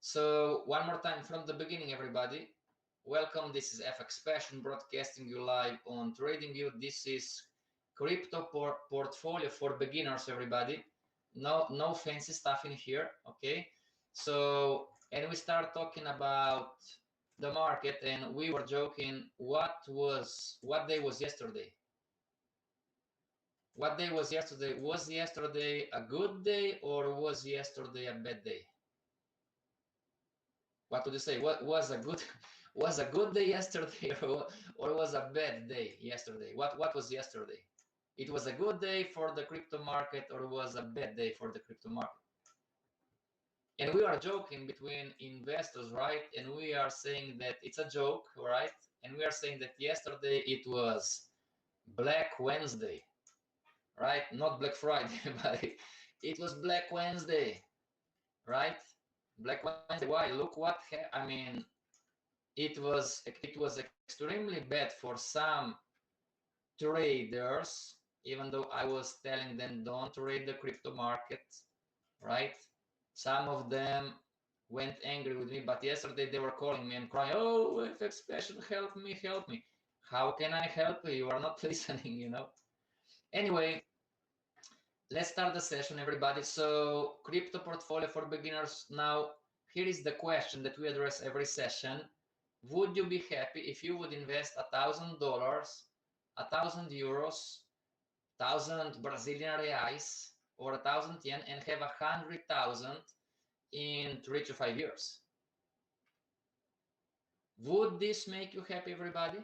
So one more time from the beginning, everybody. Welcome. This is FX Passion broadcasting you live on TradingView. This is crypto portfolio for beginners, everybody. No fancy stuff in here. Okay. So and we start talking about the market, and we were joking. What day was yesterday? What day was yesterday? Was yesterday a good day or was yesterday a bad day? What would you say? What was a good day yesterday, or was a bad day yesterday? What was yesterday? It was a good day for the crypto market, or was a bad day for the crypto market? And we are joking between investors, right? And we are saying that it's a joke, right? And we are saying that yesterday it was Black Wednesday, right? Not Black Friday, but it was Black Wednesday, right? Black Wednesday. Why? Look what I mean. It was extremely bad for some traders, even though I was telling them don't trade the crypto market, right? Some of them went angry with me, but yesterday they were calling me and crying, "Oh, FXPASSION, help me, help me." How can I help you? You are not listening, you know. Anyway, let's start the session, everybody. So, crypto portfolio for beginners. Now, here is the question that we address every session. Would you be happy if you would invest $1,000, 1,000 euros, 1,000 Brazilian reais, or 1,000 yen and have 100,000 in 3 to 5 years? Would this make you happy, everybody?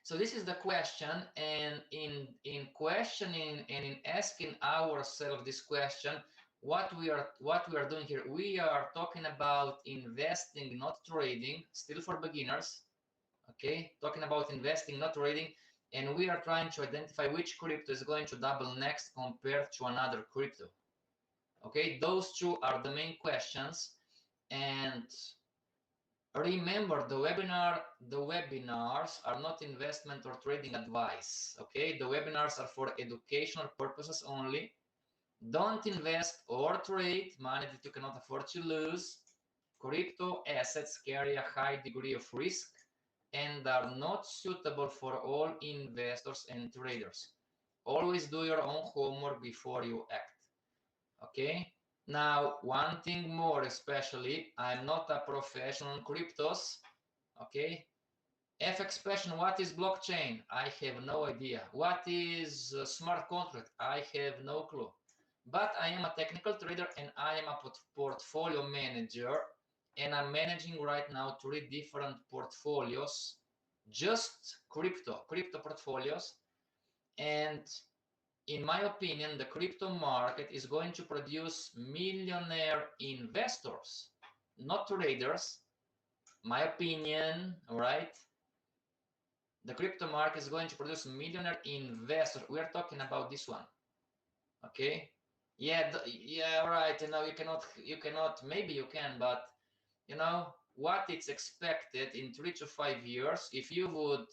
So this is the question, and in questioning and in asking ourselves this question, what we are doing here, we are talking about investing, not trading, still for beginners. Okay, talking about investing, not trading, and we are trying to identify which crypto is going to double next compared to another crypto. Okay, those two are the main questions. And remember, the webinars are not investment or trading advice. Okay, the webinars are for educational purposes only. Don't invest or trade money that you cannot afford to lose. Crypto assets carry a high degree of risk and are not suitable for all investors and traders. Always do your own homework before you act. Okay? Now, one thing more especially, I'm not a professional in cryptos. Okay? FXPASSION, what is blockchain? I have no idea. What is smart contract? I have no clue. But I am a technical trader and I am a portfolio manager, and I'm managing right now 3 different portfolios, just crypto portfolios. And in my opinion, the crypto market is going to produce millionaire investors, not traders. My opinion, all right? The crypto market is going to produce millionaire investors. We are talking about this one, okay? Yeah, right. You know, you cannot. Maybe you can, but you know what? It's expected in 3 to 5 years, if you would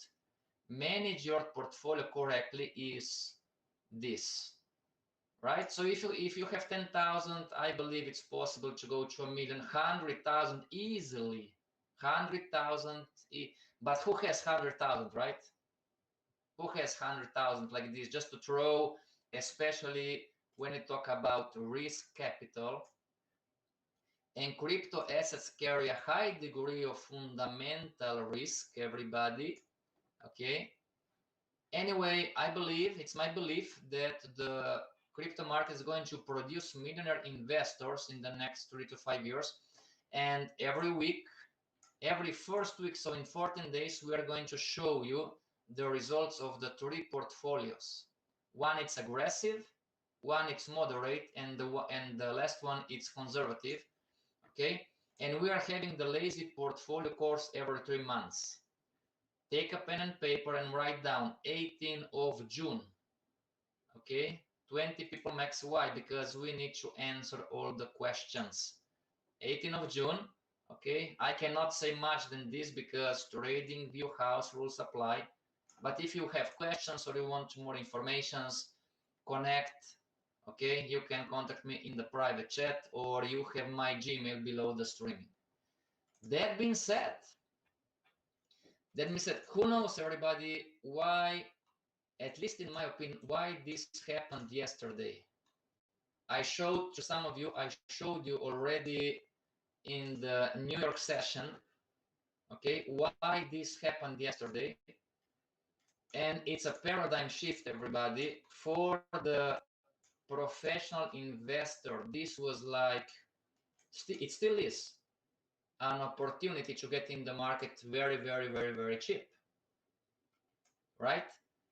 manage your portfolio correctly, is this, right? So if you have 10,000, I believe it's possible to go to 1,000,000, 100,000 easily, 100,000. But who has 100,000, right? Who has 100,000 like this just to throw, especially when you talk about risk capital? And crypto assets carry a high degree of fundamental risk, everybody. Okay. Anyway, it's my belief that the crypto market is going to produce millionaire investors in the next 3 to 5 years. And every week, every first week, so in 14 days, we are going to show you the results of the 3 portfolios. One, it's aggressive, one, it's moderate, and the last one, it's conservative. Okay, and we are having the lazy portfolio course every 3 months. Take a pen and paper and write down 18th of June. Okay, 20 people max. Why? Because we need to answer all the questions. 18th of June. Okay, I cannot say much than this because TradingView house rules apply. But if you have questions or you want more information, connect. Okay, you can contact me in the private chat, or you have my Gmail below the streaming. That being said, who knows, everybody, why, at least in my opinion, why this happened yesterday. I showed to some of you, I showed you already in the New York session, okay, why this happened yesterday. And it's a paradigm shift, everybody, for the professional investor. This was like, it still is an opportunity to get in the market very, very, very, very cheap, right?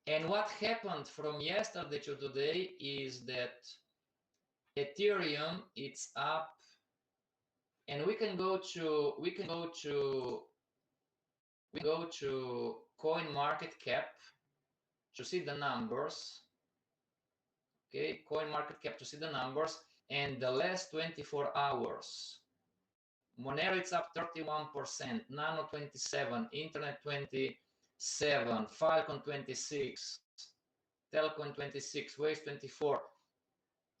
And what happened from yesterday to today is that Ethereum, it's up, and we can go to coin market cap to see the numbers. Okay, coin market cap to see the numbers, and the last 24 hours. Monero, it's up 31%, Nano 27, Internet 27, Falcon 26, Telcoin 26, Waves 24.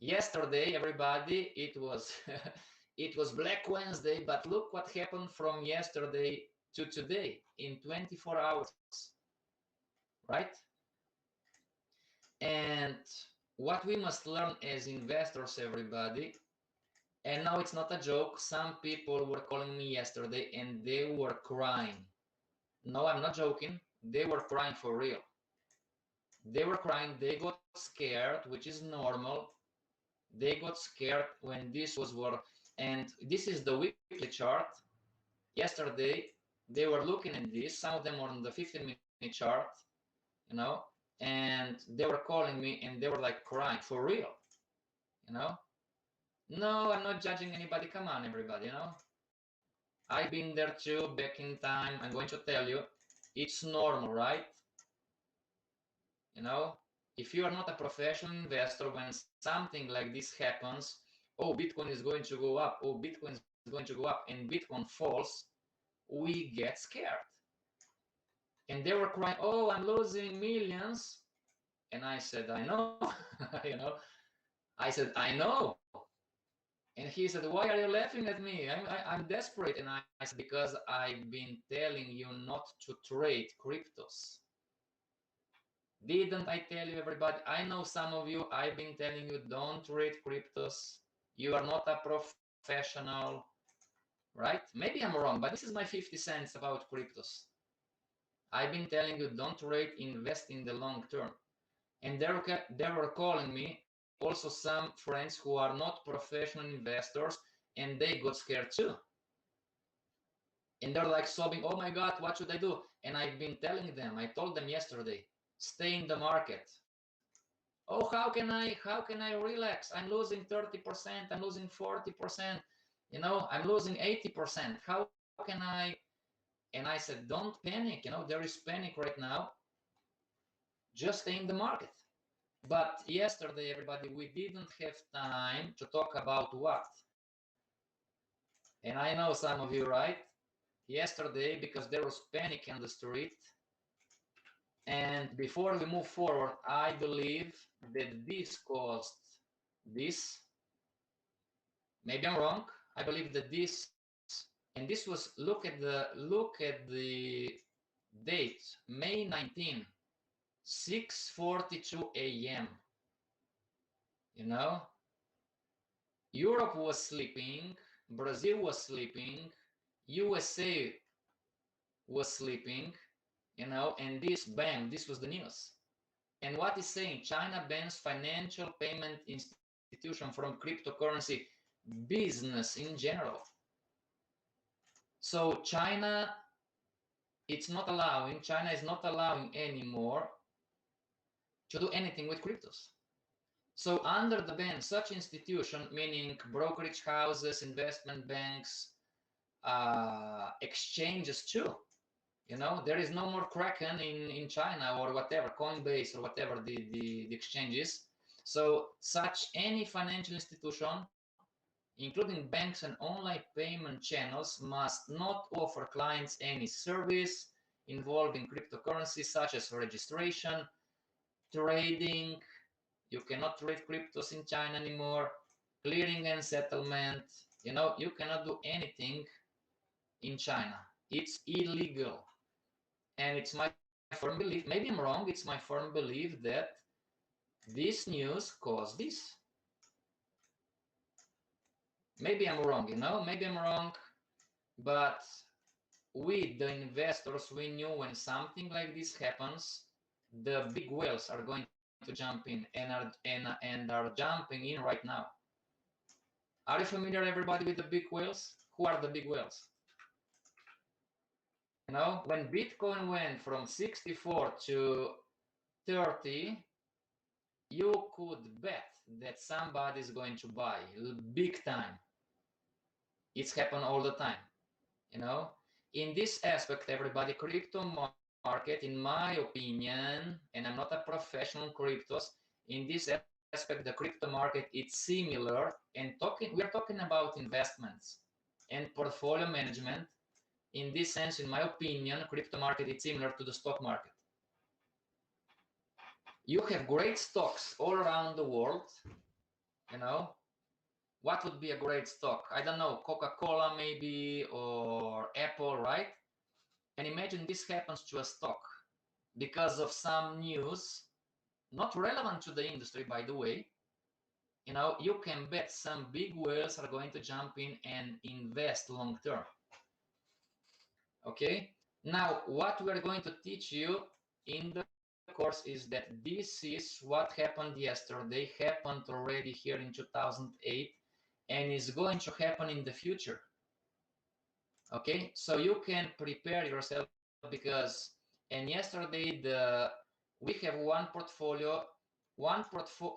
Yesterday, everybody, it was it was Black Wednesday, but look what happened from yesterday to today in 24 hours, right? And what we must learn as investors, everybody, and now it's not a joke, some people were calling me yesterday and they were crying. No, I'm not joking. They were crying for real. They were crying. They got scared, which is normal. They got scared when this was war. And this is the weekly chart. Yesterday, they were looking at this. Some of them were on the 15-minute chart, you know, and they were calling me and they were like crying for real, you know. No, I'm not judging anybody. Come on, everybody, you know. I've been there too back in time. I'm going to tell you, it's normal, right? You know, if you are not a professional investor, when something like this happens, oh, Bitcoin is going to go up, oh, Bitcoin is going to go up, and Bitcoin falls, we get scared. And they were crying, oh, I'm losing millions. And I said, I know, you know, I said, I know. And he said, why are you laughing at me? I'm desperate. And I said, because I've been telling you not to trade cryptos. Didn't I tell you, everybody? I know some of you, I've been telling you, don't trade cryptos. You are not a professional, right? Maybe I'm wrong, but this is my 50 cents about cryptos. I've been telling you, don't trade, invest in the long term. And they were calling me, also some friends who are not professional investors, and they got scared too. And they're like sobbing, oh my God, what should I do? And I've been telling them, I told them yesterday, stay in the market. Oh, how can I relax? I'm losing 30%, I'm losing 40%, you know, I'm losing 80%. How can I? And I said, don't panic, you know, there is panic right now. Just stay in the market. But yesterday, everybody, we didn't have time to talk about what? And I know some of you, right? Yesterday, because there was panic on the street. And before we move forward, I believe that this caused this. Maybe I'm wrong. I believe that this, and this was, look at the date, May 19, 6:42 a.m. You know, Europe was sleeping, Brazil was sleeping, USA was sleeping, you know, and this, bam, this was the news. And what is saying? China bans financial payment institution from cryptocurrency business in general. So China, China is not allowing anymore to do anything with cryptos. So under the ban, such institution, meaning brokerage houses, investment banks, exchanges too, you know, there is no more Kraken in China or whatever, Coinbase or whatever the exchange is. So such any financial institution, including banks and online payment channels, must not offer clients any service involving cryptocurrency, such as registration, trading, You cannot trade cryptos in China anymore. Clearing and settlement, you know, you cannot do anything in China. It's illegal. And it's my firm belief, maybe I'm wrong, it's my firm belief that this news caused this. Maybe I'm wrong, you know, maybe I'm wrong, but we, the investors, we knew when something like this happens, the big whales are going to jump in and are jumping in right now. Are you familiar, everybody, with the big whales? Who are the big whales? You know, when Bitcoin went from 64 to 30, you could bet that somebody is going to buy big time. It's happened all the time, you know. In this aspect, everybody, crypto market, in my opinion, and I'm not a professional in cryptos, in this aspect, the crypto market, it's similar, and we're talking about investments and portfolio management. In this sense, in my opinion, crypto market is similar to the stock market. You have great stocks all around the world, you know. What would be a great stock? I don't know, Coca-Cola maybe, or Apple, right? And imagine this happens to a stock because of some news, not relevant to the industry, by the way. You know, you can bet some big whales are going to jump in and invest long term. Okay, now what we're going to teach you in the course is that this is what happened yesterday, happened already here in 2008, and is going to happen in the future. Okay, so you can prepare yourself, because and yesterday we have one portfolio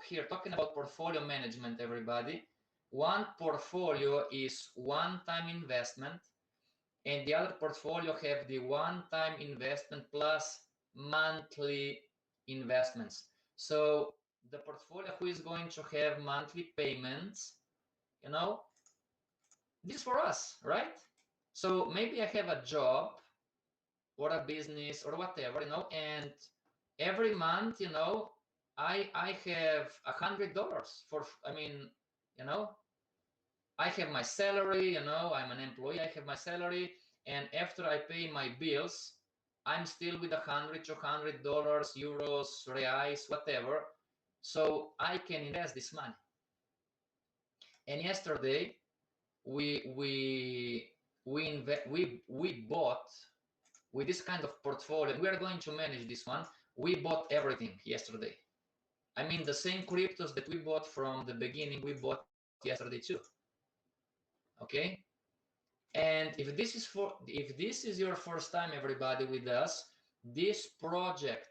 here, talking about portfolio management, everybody. One portfolio is one-time investment, and the other portfolio have the one-time investment plus monthly investments. So the portfolio who is going to have monthly payments, you know, this is for us, right? So maybe I have a job or a business or whatever, you know, and every month, you know, I have $100 for, I mean, you know, I have my salary, you know, I'm an employee, I have my salary, and after I pay my bills, I'm still with $100, $200, euros, reais, whatever. So I can invest this money. And yesterday we bought with this kind of portfolio. We are going to manage this one. We bought everything yesterday. I mean, the same cryptos that we bought from the beginning, we bought yesterday too. Okay, and if this is your first time, everybody, with us, this project,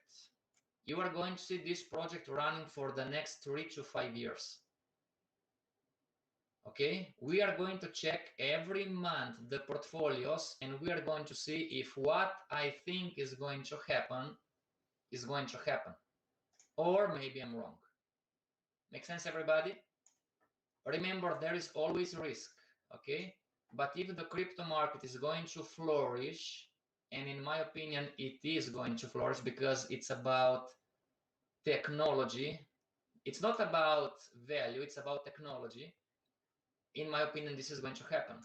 you are going to see this project running for the next 3 to 5 years. Okay, we are going to check every month the portfolios, and we are going to see if what I think is going to happen is going to happen, or maybe I'm wrong. Make sense, everybody? Remember, there is always risk. Okay, but if the crypto market is going to flourish, and in my opinion it is going to flourish, because it's about technology, it's not about value, it's about technology. In my opinion, this is going to happen.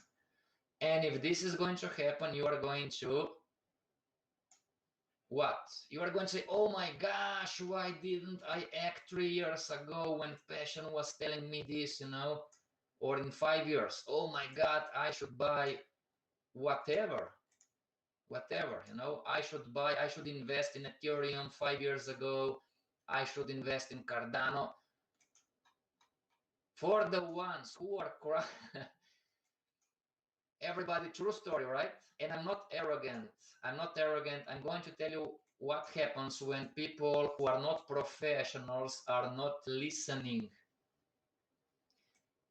And if this is going to happen, you are going to what? You are going to say, oh my gosh, why didn't I act 3 years ago when Passion was telling me this, you know? Or in 5 years, oh my God, I should buy whatever, you know, I should invest in Ethereum 5 years ago, I should invest in Cardano. For the ones who are everybody, true story, right? And I'm not arrogant, I'm going to tell you what happens when people who are not professionals are not listening.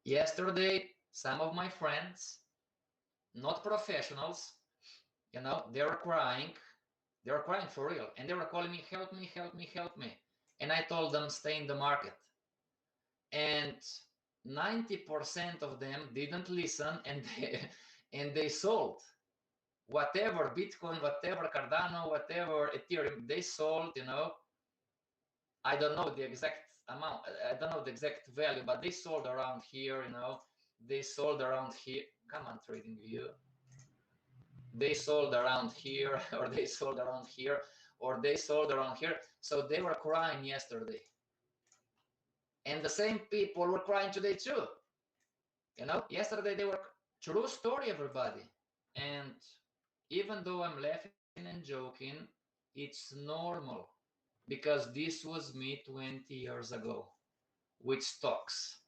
Yesterday, some of my friends, not professionals, you know, they were crying for real, and they were calling me, help me, help me, help me. And I told them, stay in the market. And 90% of them didn't listen, and they sold. Whatever Bitcoin, whatever Cardano, whatever Ethereum, they sold, you know. I don't know the exact amount. I don't know the exact value, but they sold around here, you know, they sold around here. Come on, trading view. They sold around here, or they sold around here, or they sold around here. So they were crying yesterday. And the same people were crying today too. You know, yesterday they were, true story, everybody. And even though I'm laughing and joking, it's normal, because this was me 20 years ago with stocks.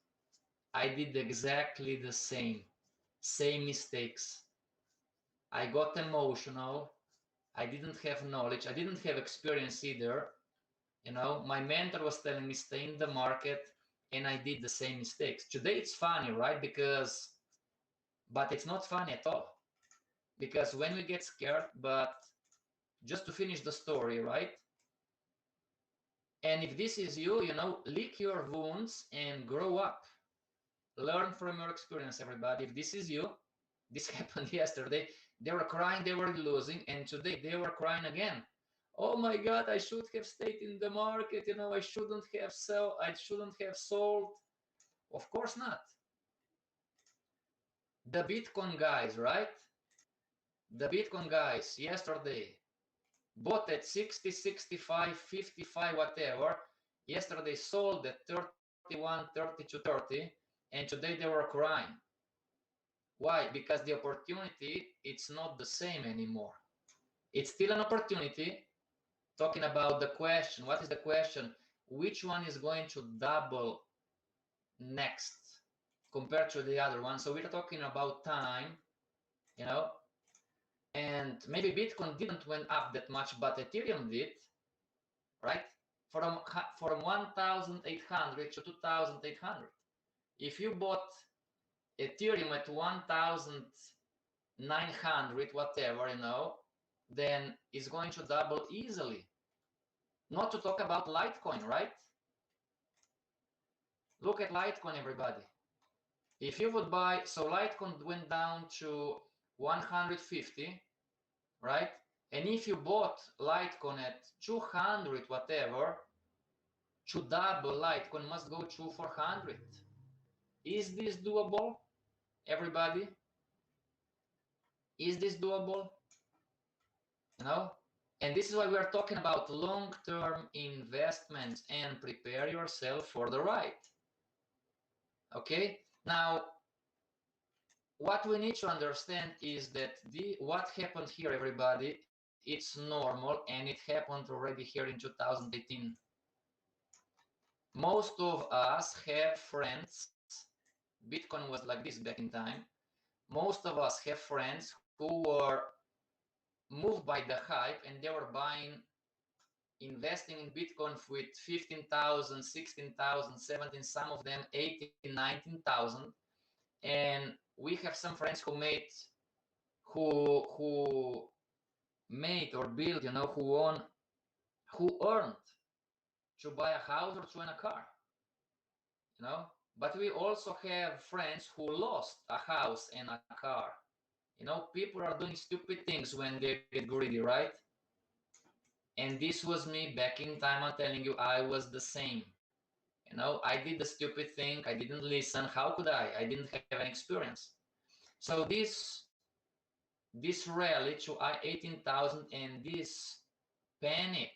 I did exactly the same mistakes. I got emotional. I didn't have knowledge. I didn't have experience either. You know, my mentor was telling me stay in the market, and I did the same mistakes. Today it's funny, right? But it's not funny at all, because when we get scared, but just to finish the story, right? And if this is you, you know, lick your wounds and grow up. Learn from your experience, everybody. If this is you, this happened yesterday. They were crying, they were losing, and today they were crying again. Oh my God, I should have stayed in the market. You know, I shouldn't have sold. Of course not. The Bitcoin guys, right? The Bitcoin guys yesterday bought at 60, 65, 55, whatever. Yesterday sold at 31, 32, 30, and today they were crying. Why? Because the opportunity, it's not the same anymore. It's still an opportunity. Talking about the question, what is the question? Which one is going to double next compared to the other one? So we're talking about time, you know, and maybe Bitcoin didn't went up that much, but Ethereum did, right? From 1,800 to 2,800. If you bought Ethereum at 1,900, whatever, you know, then it's going to double easily. Not to talk about Litecoin, right? Look at Litecoin, everybody. If you would buy, so Litecoin went down to 150, right? And if you bought Litecoin at 200, whatever, to double Litecoin must go to 400. Is this doable, everybody? Is this doable? You know? And this is why we are talking about long-term investments, and prepare yourself for the ride. Okay? Now, what we need to understand is that what happened here, everybody, it's normal, and it happened already here in 2018. Most of us have friends. Bitcoin was like this back in time. Most of us have friends who were moved by the hype, and they were investing in Bitcoin with 15,000, 16,000, 17, some of them 18, 19,000. And we have some friends who made or built, you know, who earned to buy a house or to own a car, you know. But we also have friends who lost a house and a car. You know, people are doing stupid things when they get greedy, right? And this was me back in time. I'm telling you, I was the same. You know, I did the stupid thing. I didn't listen. How could I? I didn't have any experience. So this rally to 18,000 and this panic,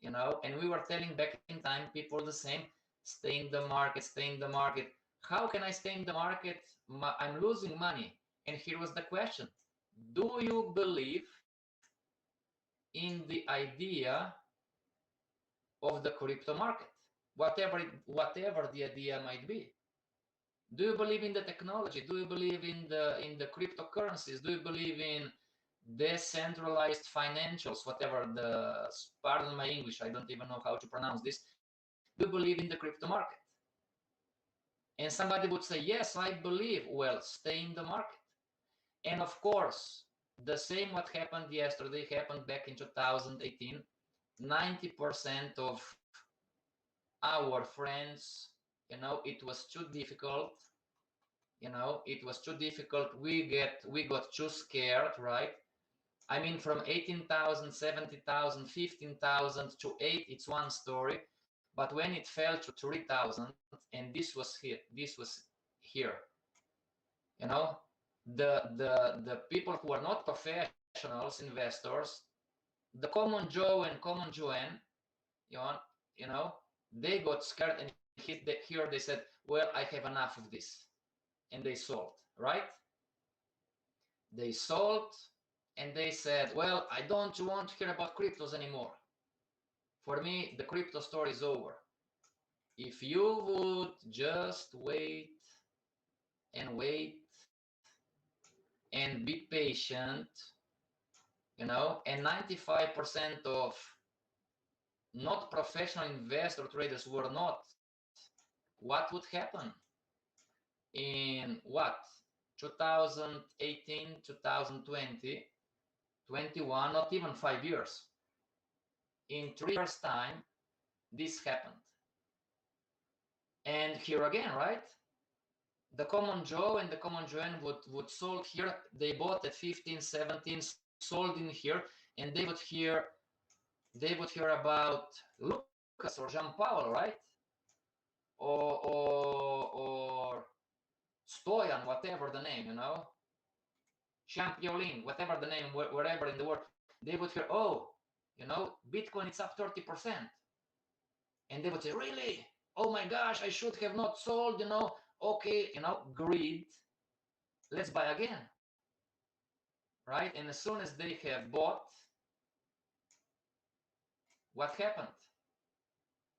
you know, and we were telling back in time people the same, stay in the market, stay in the market. How can I stay in the market? I'm losing money. And here was the question: do you believe in the idea of the crypto market, whatever the idea might be? Do you believe in the technology? Do you believe in the cryptocurrencies? Do you believe in decentralized financials, whatever pardon my English, I don't even know how to pronounce this. Do you believe in the crypto market? And somebody would say, yes, I believe. Well, stay in the market. And of course, the same what happened yesterday happened back in 2018. 90% of our friends, you know, it was too difficult. You know, it was too difficult. We got too scared, right? I mean, from 18,000, 70,000, 15,000 to 8, it's one story. But when it fell to 3,000, and this was here, you know, the people who are not professionals, investors, the common Joe and common Joanne, you know, they got scared, and here they said, well, I have enough of this, and they sold, right? They sold, and they said, well, I don't want to hear about cryptos anymore. For me, the crypto story is over. If you would just wait and wait and be patient, you know, and 95% of not professional investor traders were not, what would happen in what, 2018, 2020, 21, not even 5 years? In 3 years time, this happened. And here again, right, the common Joe and the common Joanne would sold here, they bought at 15, 17, sold in here, and they would hear about Lucas or Jean Paul, right? Or Stoyan, whatever the name, you know, Champiolin, whatever the name, wherever in the world, they would hear, oh, you know, Bitcoin is up 30%. And they would say, really? Oh my gosh, I should have not sold, you know, okay, you know, greed, let's buy again, right? And as soon as they have bought, what happened?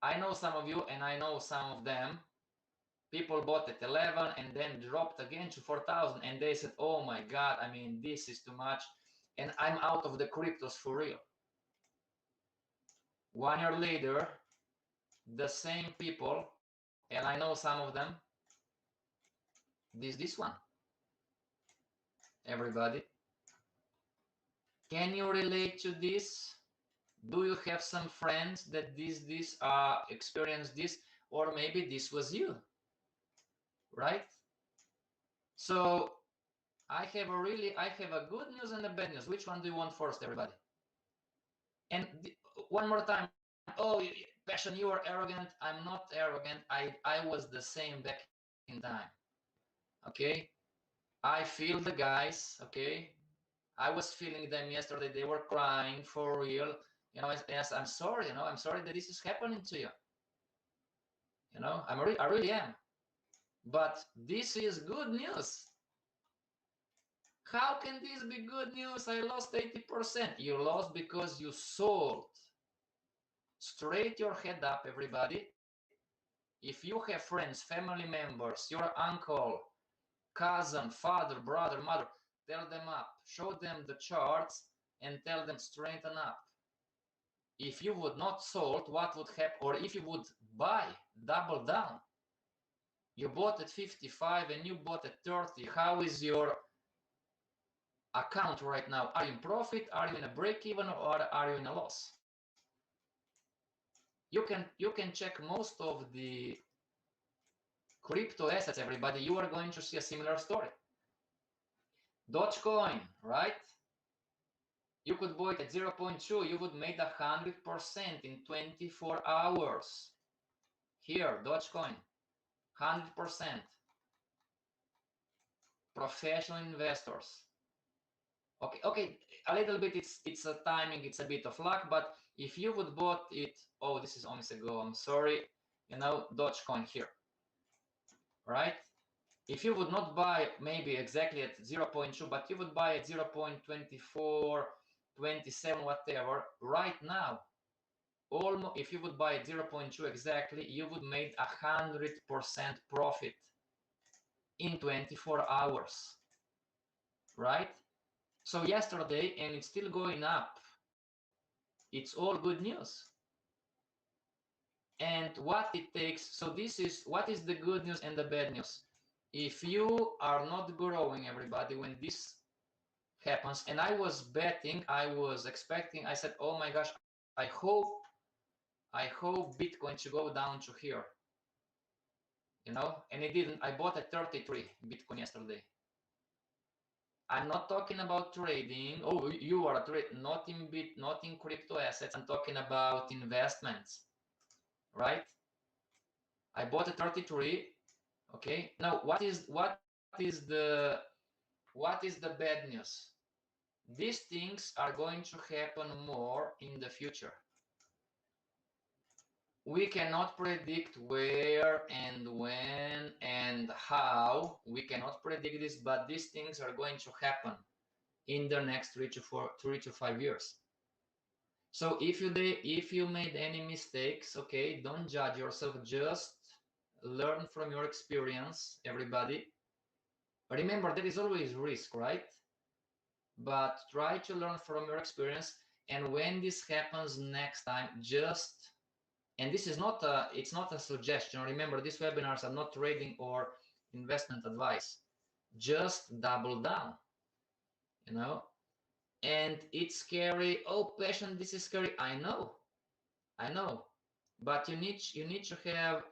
I know some of you, and I know some of them, people bought at 11 and then dropped again to 4,000, and they said, oh my God, I mean, this is too much, and I'm out of the cryptos for real. 1 year later, the same people, and I know some of them, this one. Everybody, can you relate to this? Do you have some friends that experienced this, or maybe this was you, right? So I have a good news and a bad news. Which one do you want first, everybody? And one more time. Oh, Passion, you are arrogant. I'm not arrogant. I was the same back in time. Okay, I feel the guys. Okay, I was feeling them yesterday. They were crying for real. You know, yes, I'm sorry. You know, I'm sorry that this is happening to you. You know, I really am. But this is good news. How can this be good news? I lost 80%. You lost because you sold. Straight your head up, everybody. If you have friends, family members, your uncle, cousin, father, brother, mother, tell them up. Show them the charts and tell them straighten up. If you would not sold, what would happen? Or if you would buy, double down. You bought at 55 and you bought at 30. How is your account right now? Are you in profit? Are you in a break even, or are you in a loss? You can check most of the crypto assets, everybody. You are going to see a similar story. Dogecoin, right? You could buy it at 0.2. You would make 100% in 24 hours. Here, Dogecoin, 100%. Professional investors. Okay, a little bit, it's a timing, it's a bit of luck, but if you would bought it, oh, this is almost ago, I'm sorry, you know, Dogecoin here, right? If you would not buy maybe exactly at 0.2, but you would buy at 0.24, 27, whatever, right now, almost, if you would buy at 0.2 exactly, you would make 100% profit in 24 hours, right? So yesterday, and it's still going up, it's all good news. And what it takes, so this is, what is the good news and the bad news? If you are not growing, everybody, when this happens, and I was betting, I was expecting, I said, oh my gosh, I hope Bitcoin to go down to here, you know, and it didn't. I bought at 33 Bitcoin yesterday. I'm not talking about trading. Oh, you are not in crypto assets. I'm talking about investments, right? I bought at 33. Okay. Now, what is the bad news? These things are going to happen more in the future. We cannot predict where and when and how. We cannot predict this, but these things are going to happen in the next 3 to 5 years. So if you made any mistakes, okay, don't judge yourself. Just learn from your experience, everybody. Remember, there is always risk, right? But try to learn from your experience. And when this happens next time, just, and this is not it's not a suggestion. Remember, these webinars are not trading or investment advice. Just double down, you know. And it's scary. Oh, passion, this is scary. I know, but you need to have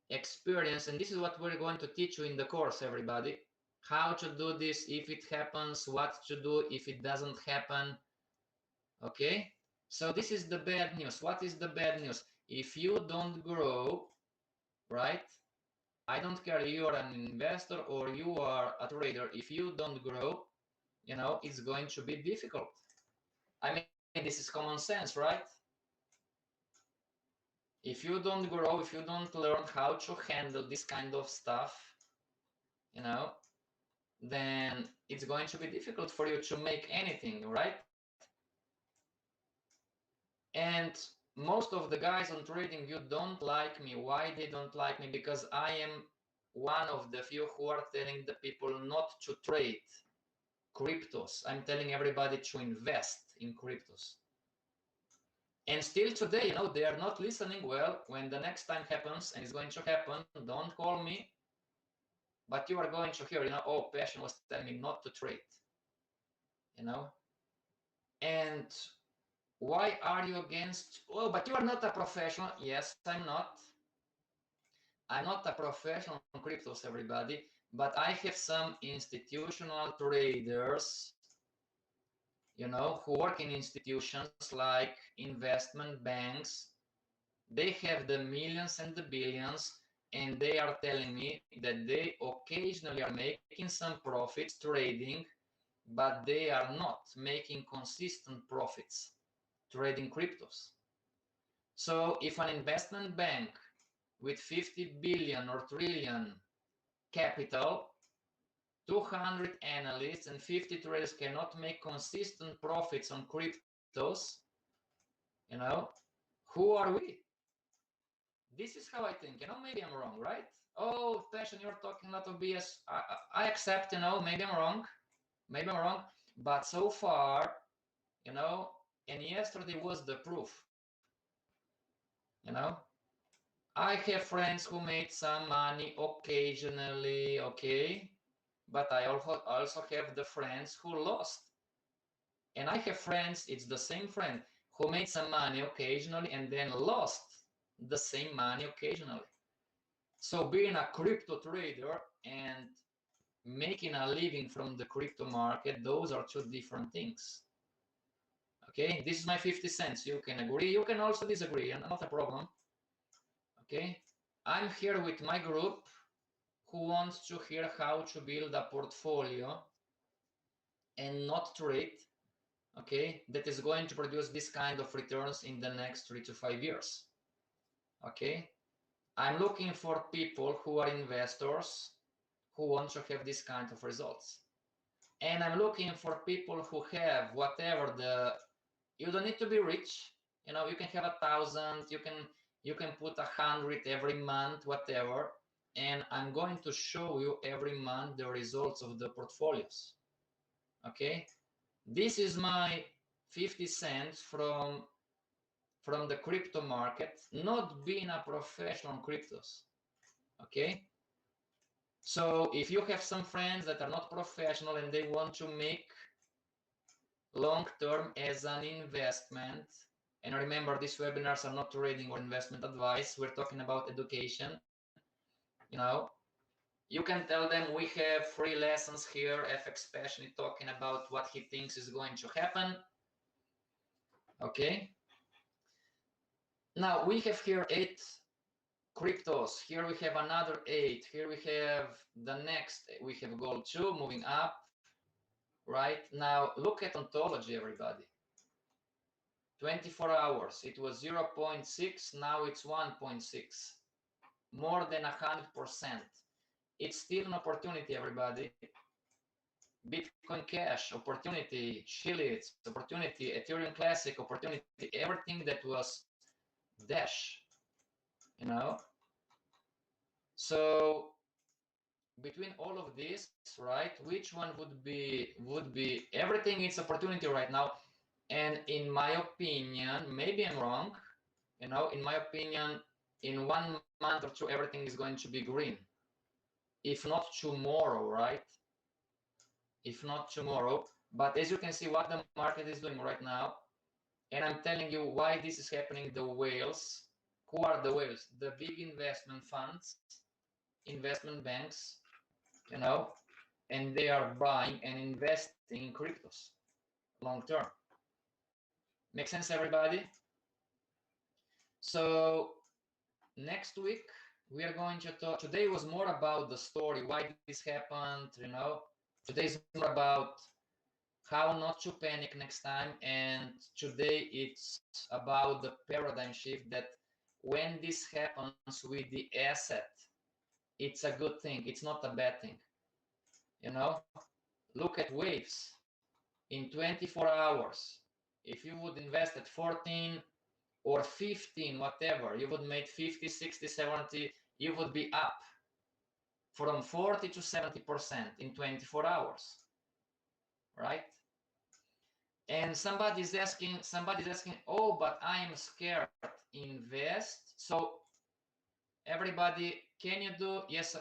experience, and this is what we're going to teach you in the course, everybody. How to do this if it happens, what to do if it doesn't happen. Okay, so this is the bad news. What is the bad news? If you don't grow, right? I don't care if you are an investor or you are a trader. If you don't grow, you know, it's going to be difficult. I mean, this is common sense, right? If you don't grow, if you don't learn how to handle this kind of stuff, you know, then it's going to be difficult for you to make anything, right? And most of the guys on TradingView don't like me. Why they don't like me? Because I am one of the few who are telling the people not to trade cryptos. I'm telling everybody to invest in cryptos. And still today, you know, they are not listening. Well, when the next time happens, and it's going to happen, don't call me, but you are going to hear, you know, oh, Passion was telling me not to trade, you know. And why are you against? Oh, but you are not a professional. Yes, I'm not. I'm not a professional on cryptos, everybody, but I have some institutional traders, you know, who work in institutions like investment banks. They have the millions and the billions, and they are telling me that they occasionally are making some profits trading, but they are not making consistent profits trading cryptos. So if an investment bank with 50 billion or trillion capital, 200 analysts and 50 traders cannot make consistent profits on cryptos, you know, who are we? This is how I think. You know, maybe I'm wrong, right? Oh, Passion, you're talking a lot of BS. I accept, you know, maybe I'm wrong. Maybe I'm wrong. But so far, you know, and yesterday was the proof. You know, I have friends who made some money occasionally, okay? But I also have the friends who lost. And I have friends, it's the same friend, who made some money occasionally and then lost the same money occasionally. So being a crypto trader and making a living from the crypto market, those are two different things. Okay, this is my 50 cents. You can agree, you can also disagree, and not a problem. Okay, I'm here with my group who wants to hear how to build a portfolio and not trade, okay, that is going to produce this kind of returns in the next 3 to 5 years. Okay, I'm looking for people who are investors who want to have this kind of results. And I'm looking for people who have whatever you don't need to be rich, you know, you can have 1,000, you can put 100 every month, whatever, and I'm going to show you every month the results of the portfolios. Okay, this is my 50 cents from the crypto market, not being a professional on cryptos. Okay, so if you have some friends that are not professional and they want to make long term as an investment, and remember, these webinars are not trading or investment advice, we're talking about education, you know, you can tell them we have free lessons here. FXPASSION is talking about what he thinks is going to happen. Okay, now we have here 8 Cryptos, here we have another 8. Here we have the next, we have gold 2 moving up. Right now, look at ontology, everybody. 24 hours, it was 0.6, now it's 1.6. More than 100%. It's still an opportunity, everybody. Bitcoin Cash, opportunity. Shillits, opportunity. Ethereum Classic, opportunity. Everything that was Dash, you know. So between all of this, right, which one would be everything is opportunity right now. And in my opinion, maybe I'm wrong, you know, in my opinion, in 1 month or 2, everything is going to be green. If not tomorrow, right? If not tomorrow. But as you can see what the market is doing right now, and I'm telling you why this is happening, the whales. Who are the whales? The big investment funds, investment banks, you know, and they are buying and investing in cryptos long term. Make sense, everybody? So next week we are going to talk. Today was more about the story, why this happened, you know. Today is more about how not to panic next time, and today it's about the paradigm shift, that when this happens with the asset, it's a good thing, it's not a bad thing, you know. Look at waves. In 24 hours, if you would invest at 14 or 15, whatever, you would make 50, 60, 70, you would be up from 40 to 70% in 24 hours, right? And somebody's asking, oh, but I'm scared, invest. So everybody, can you do, yes,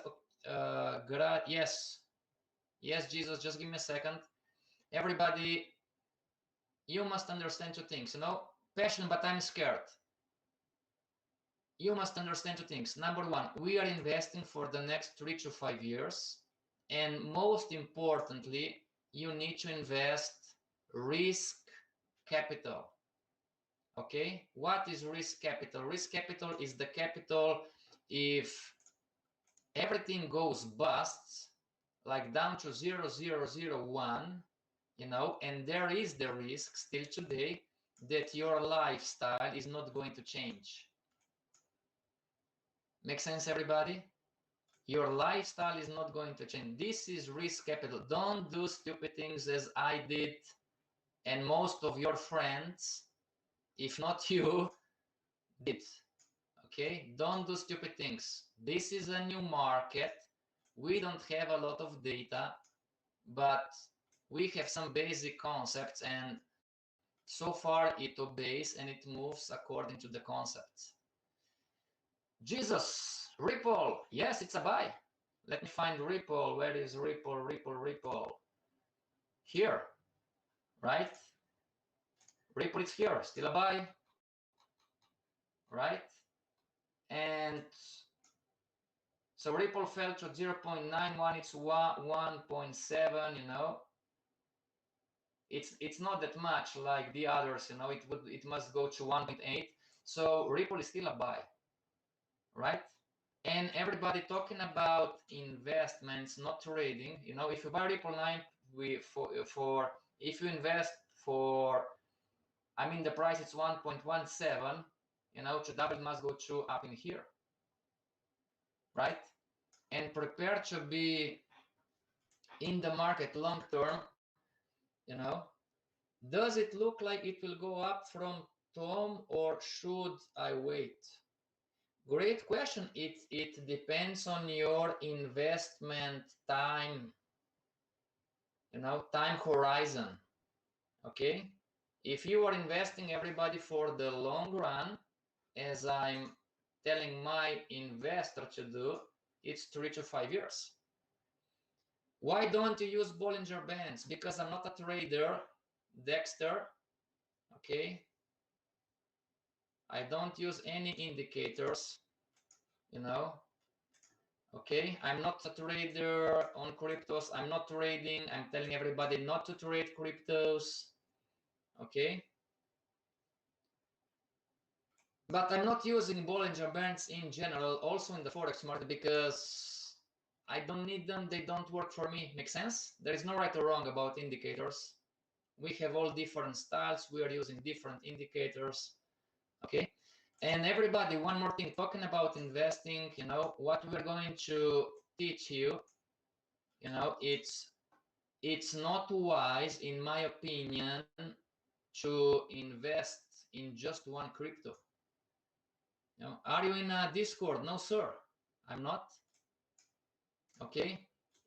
yes, Jesus, just give me a second. Everybody, you must understand 2 things, you know, passion, but I'm scared. You must understand 2 things. Number 1, we are investing for the next 3 to 5 years. And most importantly, you need to invest risk capital. Okay, what is risk capital? Risk capital is the capital if everything goes busts, like down to 0.0001, you know, and there is the risk still today that your lifestyle is not going to change. Make sense, everybody? Your lifestyle is not going to change. This is risk capital. Don't do stupid things as I did and most of your friends, if not you, did. Okay, don't do stupid things. This is a new market. We don't have a lot of data, but we have some basic concepts, and so far it obeys and it moves according to the concepts. Jesus, Ripple, yes, it's a buy. Let me find Ripple. Where is Ripple? Ripple. Here, right? Ripple is here, still a buy, right? And so Ripple fell to 0.91, it's 1.7, you know. It's not that much like the others, you know, it must go to 1.8. So Ripple is still a buy, right? And everybody talking about investments, not trading, you know. If you buy Ripple 9, if you invest for, I mean, the price is 1.17, you know, to double it must go to up in here, right? And prepare to be in the market long term, you know. Does it look like it will go up from Tom, or should I wait? Great question. It depends on your investment time, you know, time horizon. Okay, if you are investing, everybody, for the long run, as I'm telling my investor to do, it's 3 to 5 years. Why don't you use Bollinger Bands? Because I'm not a trader, Dexter. Okay, I don't use any indicators, you know. Okay, I'm not a trader on cryptos. I'm not trading. I'm telling everybody not to trade cryptos. Okay, But I'm not using Bollinger Bands in general, also in the Forex market, because I don't need them. They don't work for me. Make sense? There is no right or wrong about indicators. We have all different styles. We are using different indicators. Okay. And everybody, one more thing, talking about investing, you know, what we're going to teach you, you know, it's not wise, in my opinion, to invest in just one crypto. You know, are you in a Discord? No, sir, I'm not. Okay.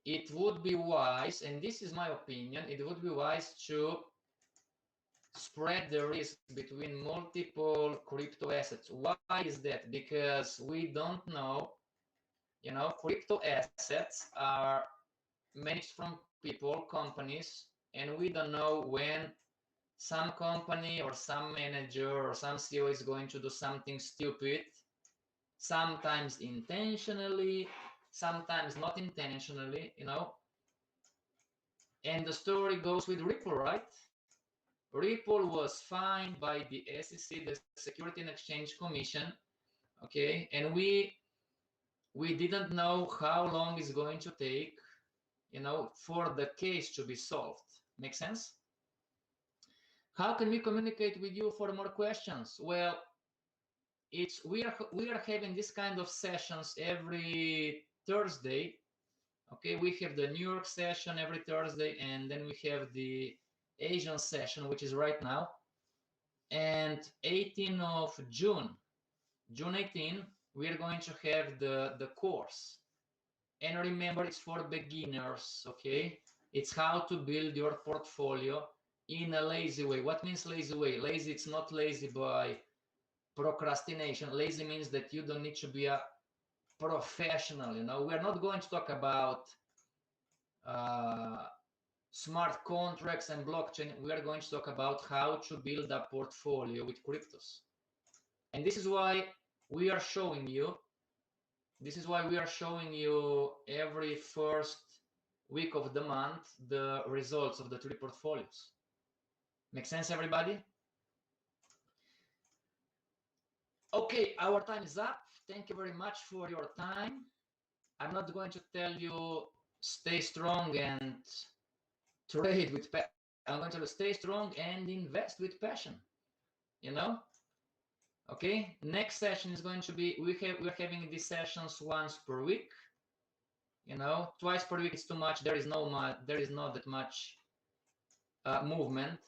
It would be wise, and this is my opinion, it would be wise to spread the risk between multiple crypto assets. Why is that? Because we don't know, you know, crypto assets are managed from people, companies, and we don't know when some company or some manager or some CEO is going to do something stupid, sometimes intentionally, sometimes not intentionally, you know. And the story goes with Ripple, right? Ripple was fined by the SEC, the Security and Exchange Commission, okay, and we didn't know how long it's going to take, you know, for the case to be solved. Make sense? How can we communicate with you for more questions? Well, we are having this kind of sessions every Thursday. Okay, we have the New York session every Thursday, and then we have the Asian session, which is right now. And 18th of June 18, we are going to have the course. And remember, it's for beginners, okay? It's how to build your portfolio in a lazy way. What means lazy way? Lazy, it's not lazy by procrastination. Lazy means that you don't need to be a professional, you know. We're not going to talk about smart contracts and blockchain. We are going to talk about how to build a portfolio with cryptos. And this is why we are showing you, every first week of the month the results of the 3 portfolios. Make sense, everybody? Okay, our time is up. Thank you very much for your time. I'm not going to tell you stay strong and trade with passion. I'm going to stay strong and invest with passion, you know. Okay, next session is going to be, we're having these sessions once per week, you know. Twice per week is too much. There is not that much movement.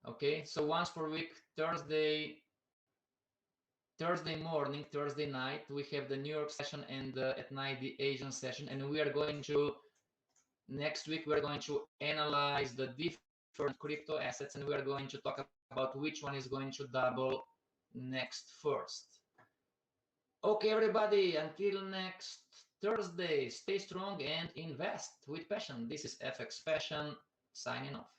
Okay, so once per week, Thursday morning, Thursday night, we have the New York session, and at night the Asian session. And we are going to, next week, we're going to analyze the different crypto assets, and we are going to talk about which one is going to double next first. Okay, everybody, until next Thursday, stay strong and invest with passion. This is FX Passion signing off.